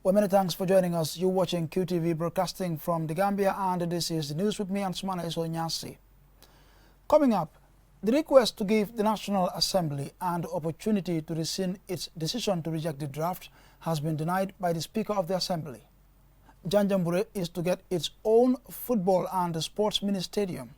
Well, many thanks for joining us. You're watching QTV broadcasting from the Gambia, and this is the news with me, Ansumana Isonyasi. Coming up, the request to give the National Assembly an opportunity to rescind its decision to reject the draft has been denied by the Speaker of the Assembly. Janjanbureh is to get its own football and sports mini stadium.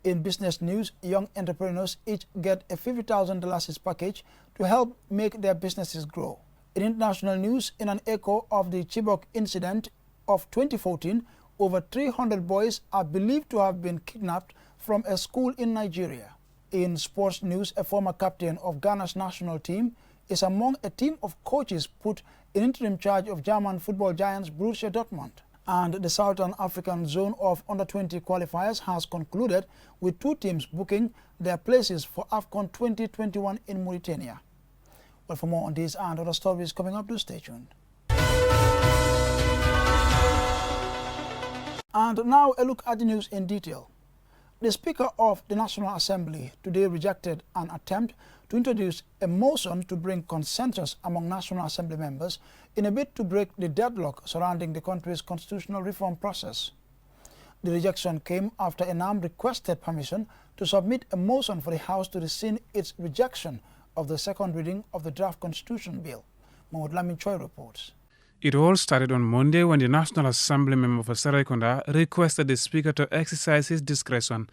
In business news, young entrepreneurs each get a $50,000 package to help make their businesses grow. In international news, in an echo of the Chibok incident of 2014, over 300 boys are believed to have been kidnapped from a school in Nigeria. In sports news, a former captain of Ghana's national team is among a team of coaches put in interim charge of German football giants Borussia Dortmund. And the Southern African zone of under-20 qualifiers has concluded with 2 teams booking their places for AFCON 2021 in Mauritania. Well, for more on these and other stories coming up, do stay tuned. And now a look at the news in detail. The Speaker of the National Assembly today rejected an attempt to introduce a motion to bring consensus among National Assembly members in a bid to break the deadlock surrounding the country's constitutional reform process. The rejection came after ENAM requested permission to submit a motion for the House to rescind its rejection of the second reading of the draft constitution bill. Mahmoud Lamin Choi reports. It all started on Monday when the National Assembly member for Serekunda requested the Speaker to exercise his discretion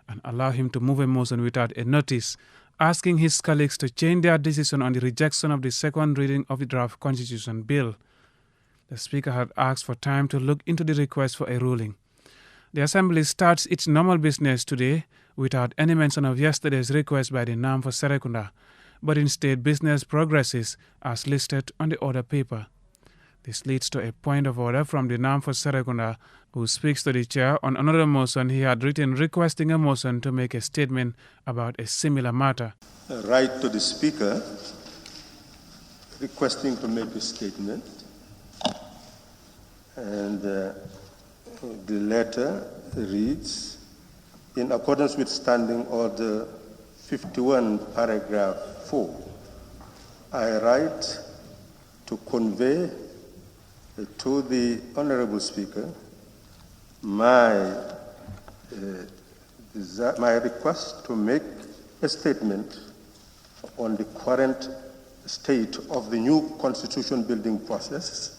and allow him to move a motion without a notice, asking his colleagues to change their decision on the rejection of the second reading of the draft constitution bill. The Speaker had asked for time to look into the request for a ruling. The Assembly starts its normal business today without any mention of yesterday's request by the NAM for Serekunda, but instead business progresses as listed on the order paper. This leads to a point of order from the NAM for Serekunda, who speaks to the chair on another motion he had written requesting a motion to make a statement about a similar matter. Write to the Speaker requesting to make a statement, and the letter reads, in accordance with Standing Order 51, paragraph 4, I write to convey to the Honorable Speaker my request to make a statement on the current state of the new constitution building process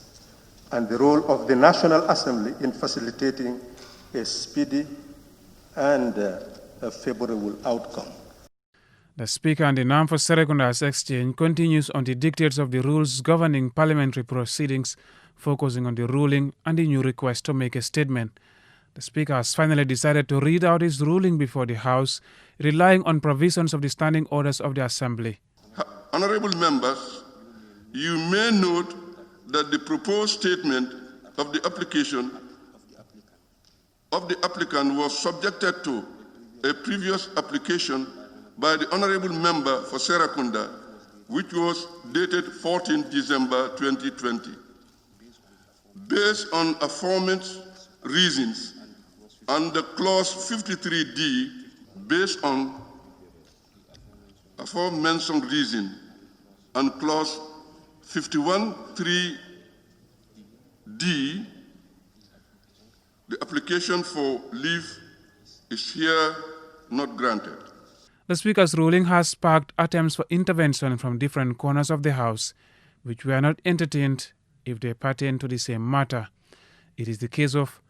and the role of the National Assembly in facilitating a speedy and a favorable outcome. The Speaker and the NAM for Serekunda's exchange continues on the dictates of the rules governing parliamentary proceedings, focusing on the ruling and the new request to make a statement. The Speaker has finally decided to read out his ruling before the House, relying on provisions of the standing orders of the Assembly. Honorable members, you may note that the proposed statement of the application of the applicant was subjected to a previous application by the Honorable Member for Serekunda, which was dated 14 December 2020. Based on aforementioned reasons, under Clause 53D, based on aforementioned reason, and Clause 51(3)D, the application for leave is here not granted. The Speaker's ruling has sparked attempts for intervention from different corners of the House, which were not entertained if they pertain to the same matter. It is the case of,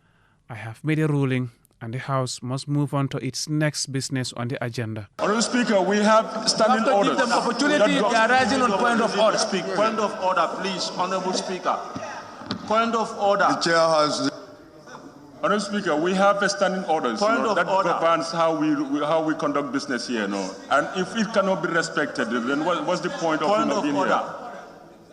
I have made a ruling and the House must move on to its next business on the agenda. Honourable Speaker, we have standing orders. Give them opportunity. They are rising on point of order. Point of order, please, Honourable Speaker. Point of order. The chair has. Honourable Speaker, we have a standing orders that governs how we conduct business here, And if it cannot be respected, then what's the point of being order? Here?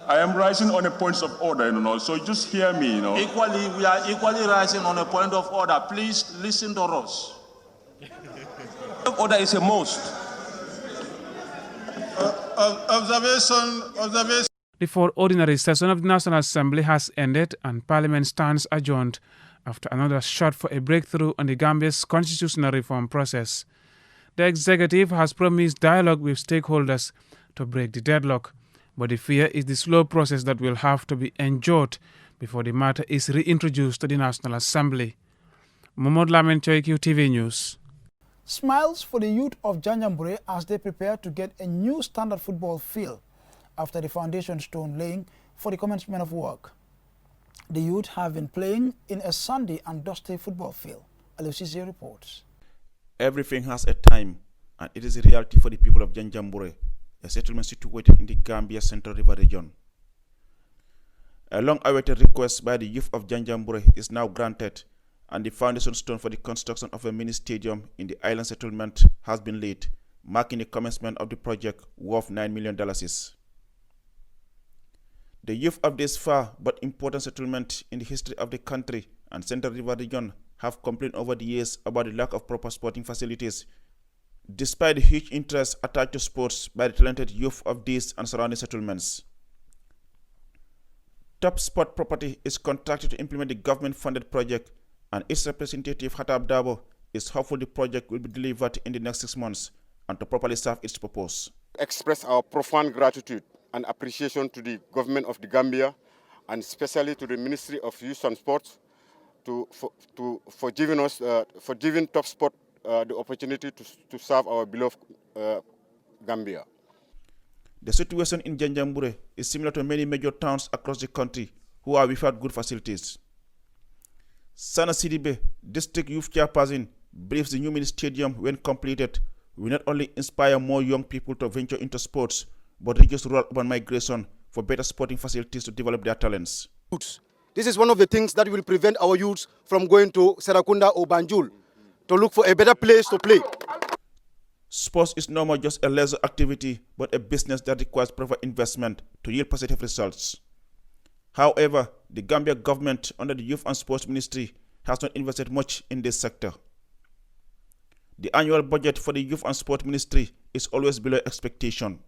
I am rising on a point of order, so just hear me, Equally, we are equally rising on a point of order. Please listen to us. Order is a most. Observation. The fourth ordinary session of the National Assembly has ended and Parliament stands adjourned after another shot for a breakthrough on the Gambia's constitutional reform process. The executive has promised dialogue with stakeholders to break the deadlock, But the fear is the slow process that will have to be endured before the matter is reintroduced to the National Assembly. Mohamed Lamin Choi, Qtv News. Smiles for the youth of Janjanbureh as they prepare to get a new standard football field after the foundation stone laying for the commencement of work. The youth have been playing in a sandy and dusty football field. Alucise reports. Everything has a time, and it is a reality for the people of Janjanbureh, a settlement situated in the Gambia Central River region. A long-awaited request by the youth of Janjanbureh is now granted, and the foundation stone for the construction of a mini stadium in the island settlement has been laid, marking the commencement of the project worth $9 million. The youth of this far but important settlement in the history of the country and Central River region have complained over the years about the lack of proper sporting facilities, despite the huge interest attached to sports by the talented youth of these and surrounding settlements. Top Sport Property is contracted to implement the government-funded project, and its representative Hatab Dabo is hopeful the project will be delivered in the next 6 months and to properly serve its purpose. Express our profound gratitude and appreciation to the government of the Gambia, and especially to the Ministry of Youth and Sports for giving Top Sport the opportunity to serve our beloved Gambia. The situation in Janjanbureh is similar to many major towns across the country who are without good facilities. Sana Sidibe, District Youth Chairperson, believes the new mini stadium, when completed, will not only inspire more young people to venture into sports, but reduce rural urban migration for better sporting facilities to develop their talents. This is one of the things that will prevent our youths from going to Serakunda or Banjul to look for a better place to play. Sports is no more just a leisure activity, but a business that requires proper investment to yield positive results. However, the Gambia government under the Youth and Sports Ministry has not invested much in this sector. The annual budget for the Youth and Sport Ministry is always below expectation.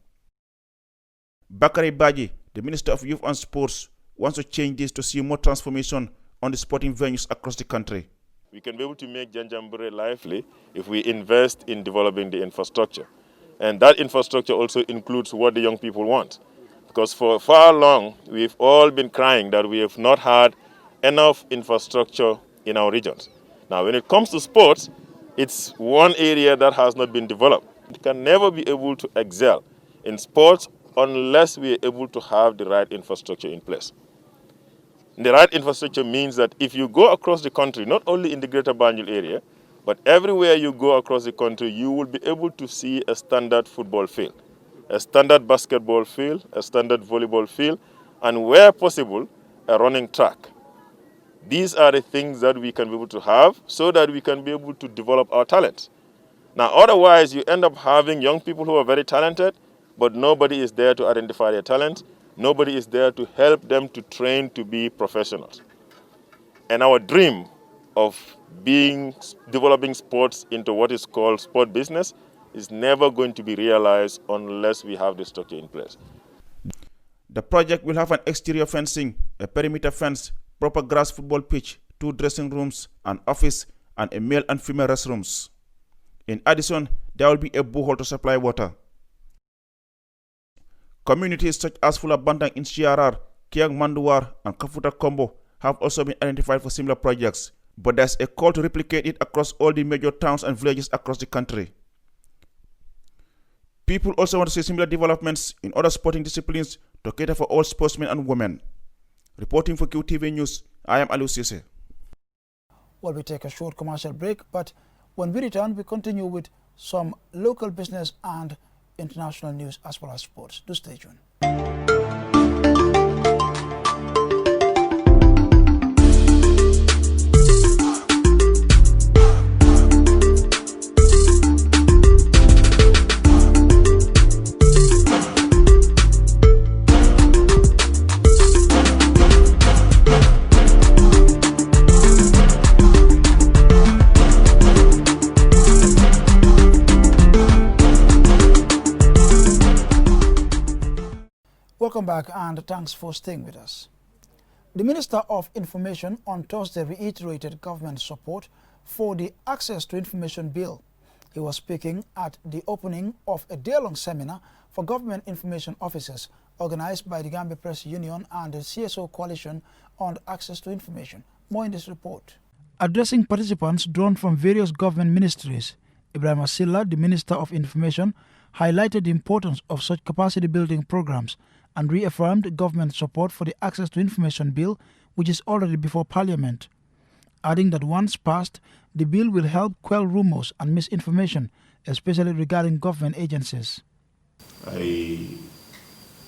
Bakari Baji, the Minister of Youth and Sports, wants to change this to see more transformation on the sporting venues across the country. We can be able to make Janjanbureh lively if we invest in developing the infrastructure. And that infrastructure also includes what the young people want. Because for far long, we've all been crying that we have not had enough infrastructure in our regions. Now, when it comes to sports, it's one area that has not been developed. We can never be able to excel in sports unless we are able to have the right infrastructure in place. The right infrastructure means that if you go across the country, not only in the greater Banjul area, but everywhere you go across the country, you will be able to see a standard football field, a standard basketball field, a standard volleyball field, and where possible, a running track. These are the things that we can be able to have so that we can be able to develop our talents. Now, otherwise, you end up having young people who are very talented, but nobody is there to identify their talent. Nobody is there to help them to train to be professionals. And our dream of developing sports into what is called sport business is never going to be realized unless we have the structure in place. The project will have an exterior fencing, a perimeter fence, proper grass football pitch, 2 dressing rooms, an office, and a male and female restrooms. In addition, there will be a borehole to supply water. Communities such as Fulabantang in Shiarar, Kiang Manduar, and Kafuta Kombo have also been identified for similar projects, but there's a call to replicate it across all the major towns and villages across the country. People also want to see similar developments in other sporting disciplines to cater for all sportsmen and women. Reporting for Qtv News, I am Alucise. Well, we take a short commercial break, but when we return, we continue with some local business and international news as well as sports. Do stay tuned. Welcome back and thanks for staying with us. The Minister of Information on Thursday reiterated government support for the Access to Information Bill. He was speaking at the opening of a day-long seminar for government information officers organized by the Gambia Press Union and the CSO Coalition on Access to Information. More in this report. Addressing participants drawn from various government ministries, Ibrahim Asilla, the Minister of Information, highlighted the importance of such capacity-building programs and reaffirmed government support for the Access to Information Bill, which is already before Parliament, adding that once passed, the bill will help quell rumors and misinformation, especially regarding government agencies. I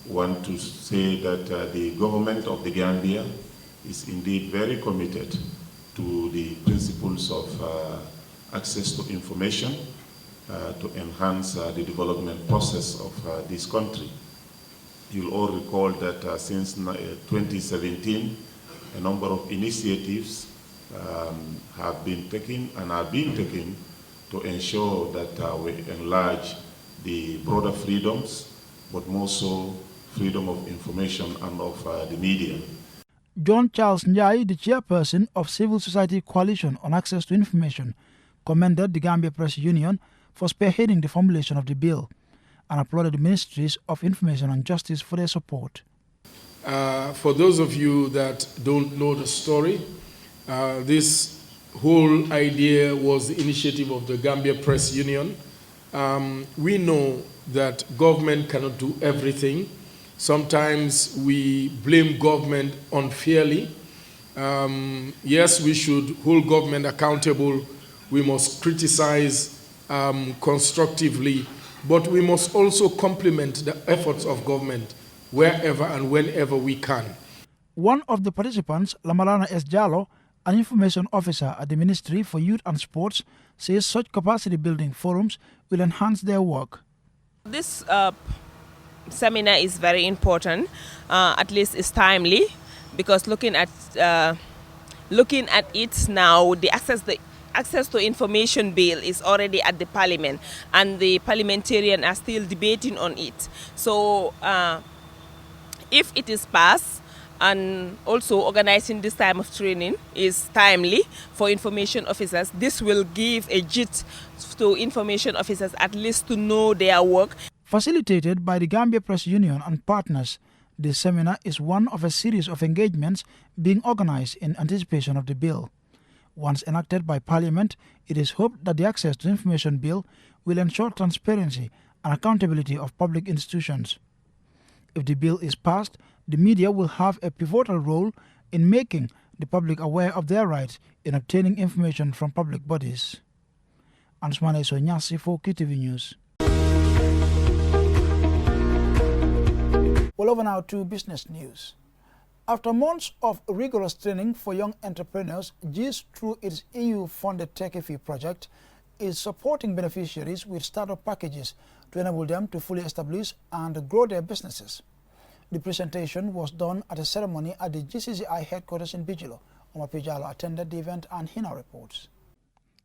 want to say that the government of the Gambia is indeed very committed to the principles of access to information to enhance the development process of this country. You'll all recall that since 2017, a number of initiatives have been taken and are being taken to ensure that we enlarge the broader freedoms, but more so freedom of information and of the media. John Charles Njai, the chairperson of Civil Society Coalition on Access to Information, commended the Gambia Press Union for spearheading the formulation of the bill and applauded the Ministries of Information and Justice for their support. For those of you that don't know the story, this whole idea was the initiative of the Gambia Press Union. We know that government cannot do everything. Sometimes we blame government unfairly. Yes, we should hold government accountable. We must criticize constructively, but we must also complement the efforts of government wherever and whenever we can. One of the participants, Lamalana S. Jallo, an information officer at the Ministry for Youth and Sports, says such capacity-building forums will enhance their work. This seminar is very important, at least it's timely, because looking at it now, the access to information bill is already at the parliament and the parliamentarians are still debating on it. So if it is passed, and also organizing this time of training is timely for information officers, this will give a jit to information officers at least to know their work. Facilitated by the Gambia Press Union and partners, this seminar is one of a series of engagements being organized in anticipation of the bill. Once enacted by Parliament, it is hoped that the Access to Information Bill will ensure transparency and accountability of public institutions. If the bill is passed, the media will have a pivotal role in making the public aware of their rights in obtaining information from public bodies. Ansmane Sonyasi for Qtv News. Well, over now to business news. After months of rigorous training for young entrepreneurs, GIS, through its EU-funded Qtv project, is supporting beneficiaries with startup packages to enable them to fully establish and grow their businesses. The presentation was done at a ceremony at the GCCI headquarters in Bijilo. Omar Pijalo attended the event and he now reports.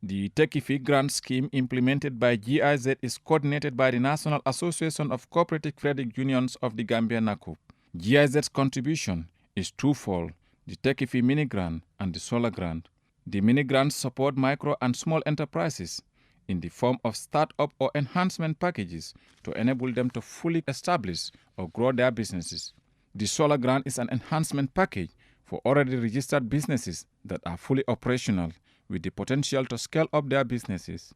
The Qtv grant scheme implemented by GIZ is coordinated by the National Association of Cooperative Credit Unions of the Gambia NACUP. GIZ's contribution is twofold, the Qtv mini grant and the solar grant. The mini grants support micro and small enterprises in the form of start-up or enhancement packages to enable them to fully establish or grow their businesses. The solar grant is an enhancement package for already registered businesses that are fully operational with the potential to scale up their businesses.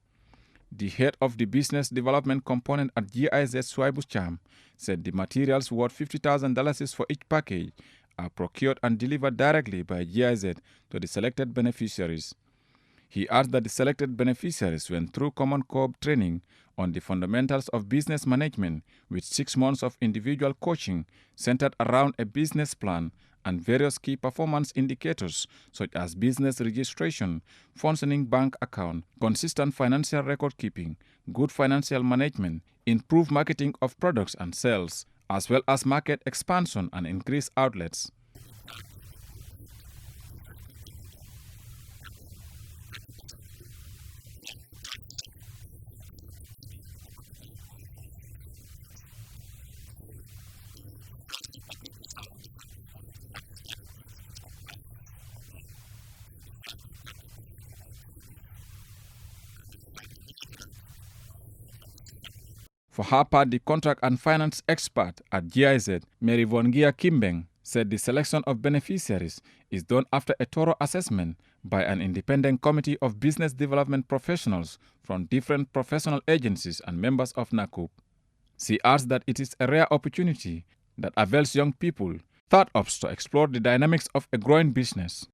The head of the business development component at GIZ, Swaibu Cham, said the materials worth $50,000 for each package are procured and delivered directly by GIZ to the selected beneficiaries. He adds that the selected beneficiaries went through Common Core training on the fundamentals of business management with 6 months of individual coaching centered around a business plan and various key performance indicators such as business registration, functioning bank account, consistent financial record keeping, good financial management, improved marketing of products and sales, as well as market expansion and increased outlets. For her part, the contract and finance expert at GIZ, Mary Von Gia Kimbeng, said the selection of beneficiaries is done after a thorough assessment by an independent committee of business development professionals from different professional agencies and members of NACUP. She adds that it is a rare opportunity that avails young people, startups, to explore the dynamics of a growing business.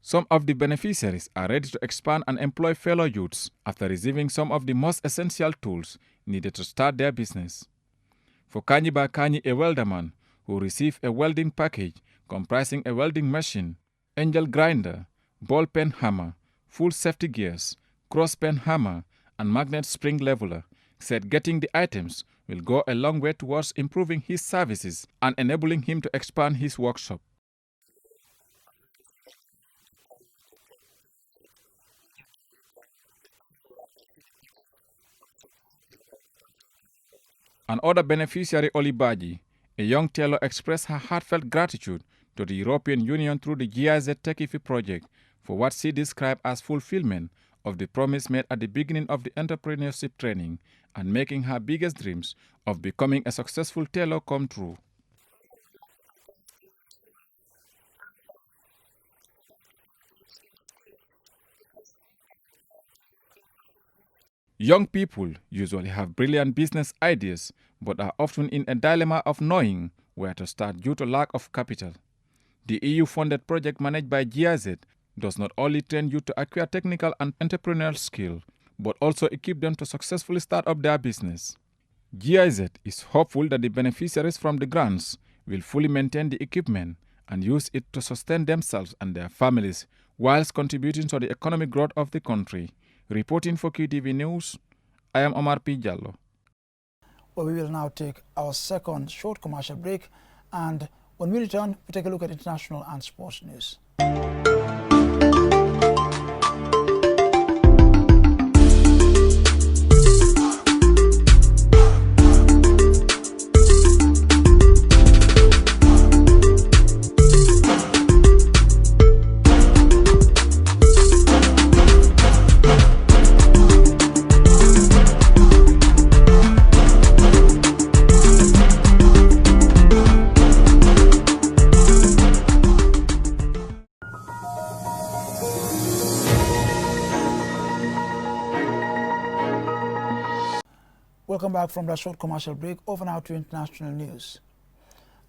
Some of the beneficiaries are ready to expand and employ fellow youths after receiving some of the most essential tools needed to start their business. For Kanyiba Kanyi, a welderman, who received a welding package comprising a welding machine, angel grinder, ball pen hammer, full safety gears, cross pen hammer, and magnet spring leveler, said getting the items will go a long way towards improving his services and enabling him to expand his workshop. Another beneficiary, Olibaji, a young tailor, expressed her heartfelt gratitude to the European Union through the GIZ Techifi project for what she described as fulfillment of the promise made at the beginning of the entrepreneurship training and making her biggest dreams of becoming a successful tailor come true. Young people usually have brilliant business ideas, but are often in a dilemma of knowing where to start due to lack of capital. The EU-funded project managed by GIZ does not only train youth to acquire technical and entrepreneurial skill, but also equip them to successfully start up their business. GIZ is hopeful that the beneficiaries from the grants will fully maintain the equipment and use it to sustain themselves and their families, whilst contributing to the economic growth of the country. Reporting for Qtv News, I am Omar P. Jallo. Well, we will now take our second short commercial break, and when we return, we take a look at international and sports news. Welcome back from that short commercial break. Over now to international news.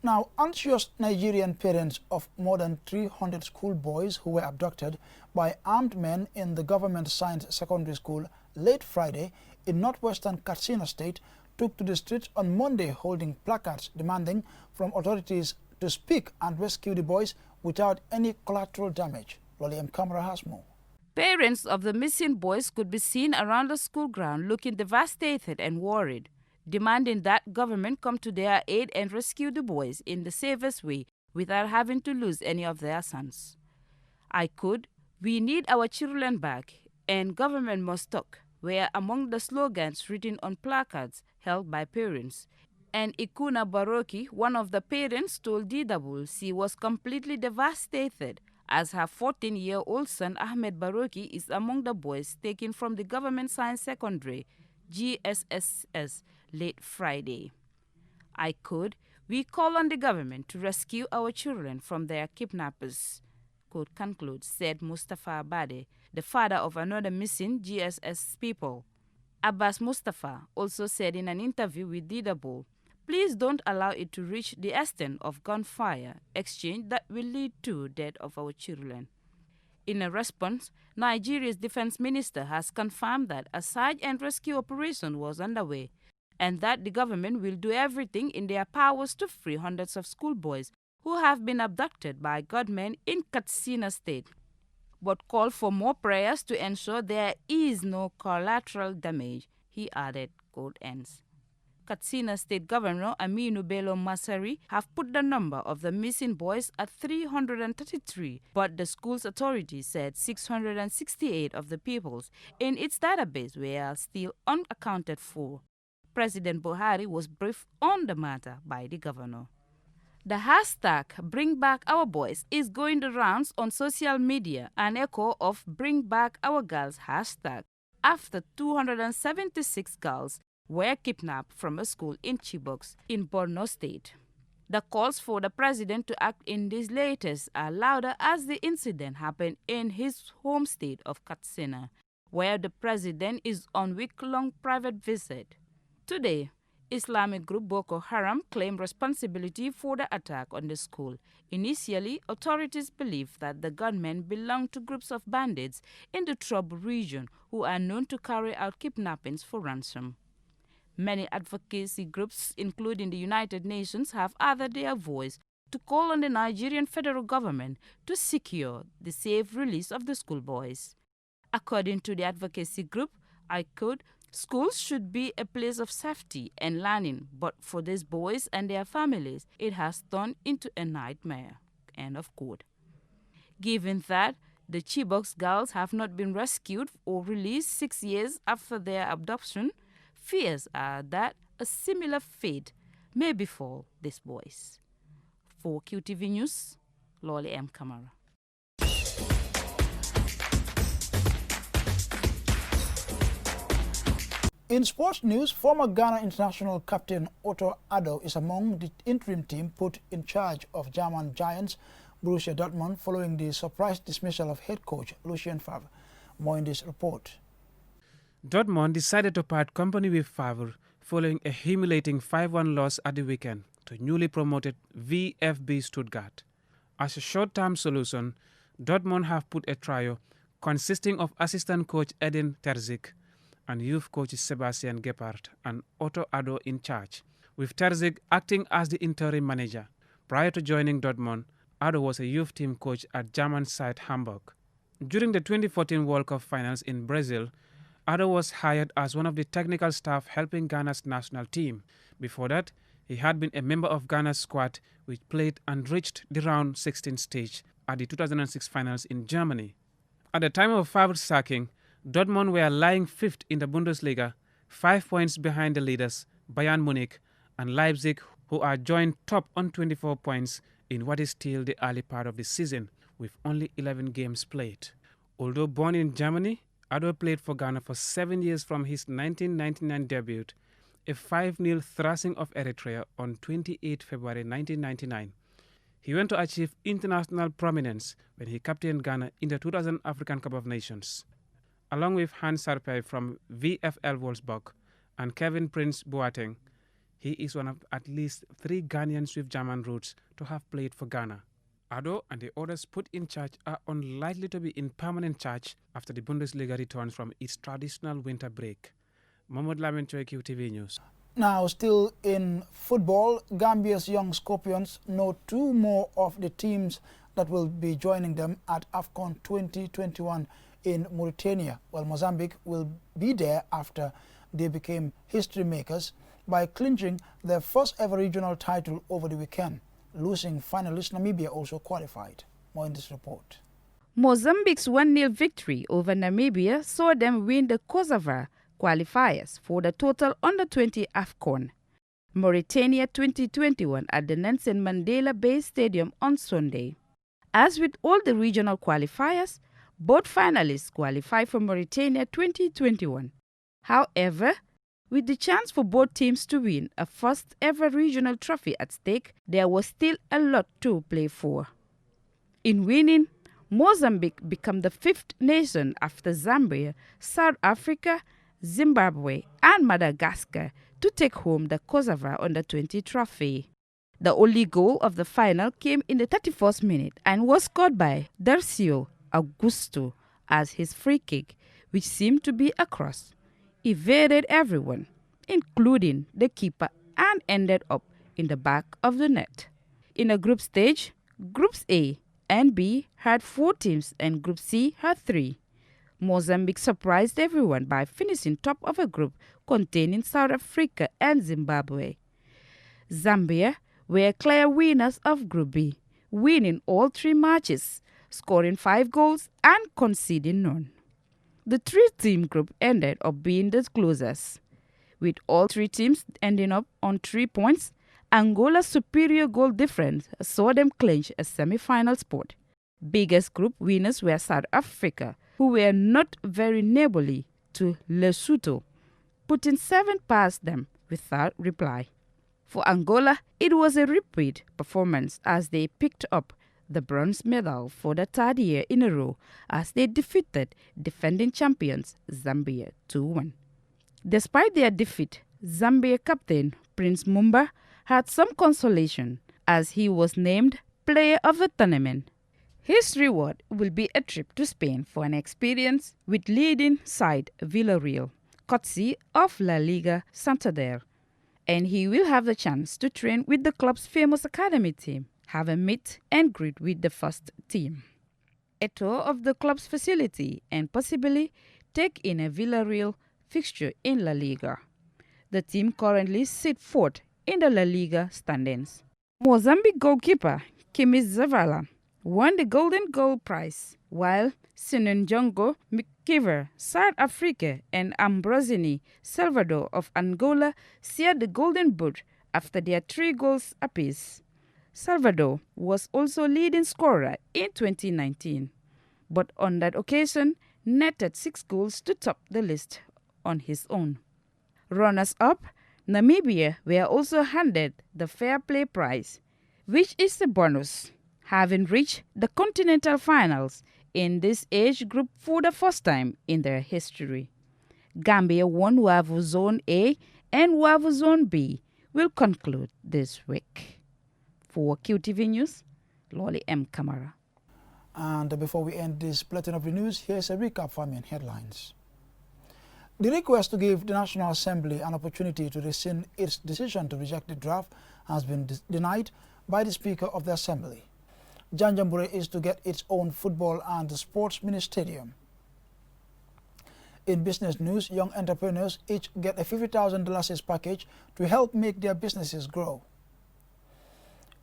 Now, anxious Nigerian parents of more than 300 schoolboys who were abducted by armed men in the government science secondary school late Friday in northwestern Katsina State took to the streets on Monday holding placards demanding from authorities to speak and rescue the boys without any collateral damage. Loli M. Kamara has more. Parents of the missing boys could be seen around the school ground looking devastated and worried, demanding that government come to their aid and rescue the boys in the safest way without having to lose any of their sons. We need our children back, and government must talk, were among the slogans written on placards held by parents. And Ikuna Baroki, one of the parents, told DW she was completely devastated as her 14-year-old son Ahmed Baroki is among the boys taken from the Government Science Secondary, GSSS, late Friday. We call on the government to rescue our children from their kidnappers, quote concludes, said Mustafa Bade, the father of another missing GSS pupil. Abbas Mustafa also said in an interview with DW, please don't allow it to reach the extent of gunfire exchange that will lead to death of our children. In a response, Nigeria's defense minister has confirmed that a search and rescue operation was underway and that the government will do everything in their powers to free hundreds of schoolboys who have been abducted by gunmen in Katsina State, but called for more prayers to ensure there is no collateral damage, he added, quote ends. Katsina State Governor Aminu Bello Masari have put the number of the missing boys at 333, but the school's authorities said 668 of the pupils in its database were still unaccounted for. President Buhari was briefed on the matter by the governor. The hashtag Bring Back Our Boys is going the rounds on social media, an echo of Bring Back Our Girls hashtag, after 276 girls were kidnapped from a school in Chibok in Borno State. The calls for the president to act in this latest are louder as the incident happened in his home state of Katsina, where the president is on week-long private visit. Today, Islamic group Boko Haram claimed responsibility for the attack on the school. Initially, authorities believed that the gunmen belonged to groups of bandits in the troubled region who are known to carry out kidnappings for ransom. Many advocacy groups, including the United Nations, have added their voice to call on the Nigerian federal government to secure the safe release of the schoolboys. According to the advocacy group, I quote, "Schools should be a place of safety and learning, but for these boys and their families, it has turned into a nightmare." End of quote. Given that the Chibok girls have not been rescued or released 6 years after their abduction, fears are that a similar fate may befall these boys. For QTV News, Lolly M. Kamara. In sports news, former Ghana international captain Otto Addo is among the interim team put in charge of German giants Borussia Dortmund following the surprise dismissal of head coach Lucien Favre. More in this report. Dortmund decided to part company with Favre following a humiliating 5-1 loss at the weekend to newly promoted VfB Stuttgart. As a short-term solution, Dortmund have put a trio consisting of assistant coach Edin Terzic and youth coaches Sebastian Gebhardt and Otto Addo in charge, with Terzic acting as the interim manager. Prior to joining Dortmund, Addo was a youth team coach at German side Hamburg. During the 2014 World Cup finals in Brazil, Addo was hired as one of the technical staff helping Ghana's national team. Before that, he had been a member of Ghana's squad, which played and reached the round 16 stage at the 2006 finals in Germany. At the time of Favre's sacking, Dortmund were lying fifth in the Bundesliga, 5 points behind the leaders, Bayern Munich and Leipzig, who are joined top on 24 points in what is still the early part of the season, with only 11 games played. Although born in Germany, Addo played for Ghana for 7 years from his 1999 debut, a 5-0 thrashing of Eritrea on 28 February 1999. He went to achieve international prominence when he captained Ghana in the 2000 African Cup of Nations. Along with Hans Sarpei from VfL Wolfsburg and Kevin Prince Boateng, he is one of at least 3 Ghanaians with German roots to have played for Ghana. Addo and the others put in charge are unlikely to be in permanent charge after the Bundesliga returns from its traditional winter break. Mohamed Lamin Choi, QTV News. Now, still in football, Gambia's young Scorpions know 2 more of the teams that will be joining them at AFCON 2021 in Mauritania, while Mozambique will be there after they became history makers by clinching their first ever regional title over the weekend. Losing finalist Namibia also qualified. More in this report. Mozambique's 1-0 victory over Namibia saw them win the Kosovo qualifiers for the total under-20 AFCON Mauritania 2021 at the Nelson Mandela Bay Stadium on Sunday. As with all the regional qualifiers, both finalists qualify for Mauritania 2021. However, with the chance for both teams to win a first ever regional trophy at stake, there was still a lot to play for. In winning, Mozambique became the 5th nation after Zambia, South Africa, Zimbabwe and Madagascar to take home the Kosovo Under-20 trophy. The only goal of the final came in the 31st minute and was scored by Darcio Augusto as his free kick, which seemed to be a cross, evaded everyone, including the keeper, and ended up in the back of the net. In a group stage, Groups A and B had 4 teams and Group C had 3. Mozambique surprised everyone by finishing top of a group containing South Africa and Zimbabwe. Zambia were clear winners of Group B, winning all 3 matches, scoring 5 goals and conceding none. The 3-team group ended up being the closest, with all 3 teams ending up on 3 points. Angola's superior goal difference saw them clinch a semi-final spot. Biggest group winners were South Africa, who were not very neighborly to Lesotho, putting 7 past them without reply. For Angola, it was a repeat performance as they picked up the bronze medal for the 3rd year in a row as they defeated defending champions Zambia 2-1. Despite their defeat, Zambia captain Prince Mumba had some consolation as he was named Player of the Tournament. His reward will be a trip to Spain for an experience with leading side Villarreal, courtesy of La Liga Santander, and he will have the chance to train with the club's famous academy team, have a meet and greet with the first team, a tour of the club's facility, and possibly take in a Villarreal fixture in La Liga. The team currently sit 4th in the La Liga standings. Mozambique goalkeeper Kimi Zavala won the Golden Goal Prize, while Sinunjongo Mkiver, South Africa, and Ambrosini Salvador of Angola shared the Golden Boot after their 3 goals apiece. Salvador was also leading scorer in 2019, but on that occasion netted 6 goals to top the list on his own. Runners-up, Namibia were also handed the Fair Play Prize, which is a bonus, having reached the continental finals in this age group for the first time in their history. Gambia won WAVU Zone A and WAVU Zone B will conclude this week. For QTV News, Lolly M. Kamara. And before we end this bulletin of the news, here's a recap for main headlines. The request to give the National Assembly an opportunity to rescind its decision to reject the draft has been denied by the Speaker of the Assembly. Janjanbureh is to get its own football and sports mini stadium. In business news, young entrepreneurs each get a $50,000 package to help make their businesses grow.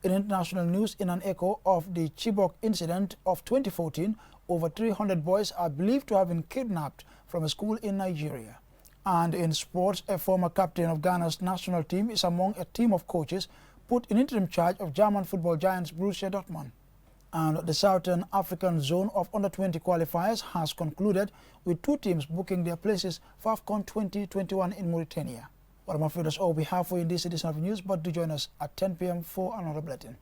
In international news, in an echo of the Chibok incident of 2014, over 300 boys are believed to have been kidnapped from a school in Nigeria. And in sports, a former captain of Ghana's national team is among a team of coaches put in interim charge of German football giants Borussia Dortmund. And the Southern African Zone of Under-20 qualifiers has concluded with 2 teams booking their places for AFCON 2021 in Mauritania. Well, I'm afraid that's all we have for you in this edition of the news, but do join us at 10 p.m. for another bulletin.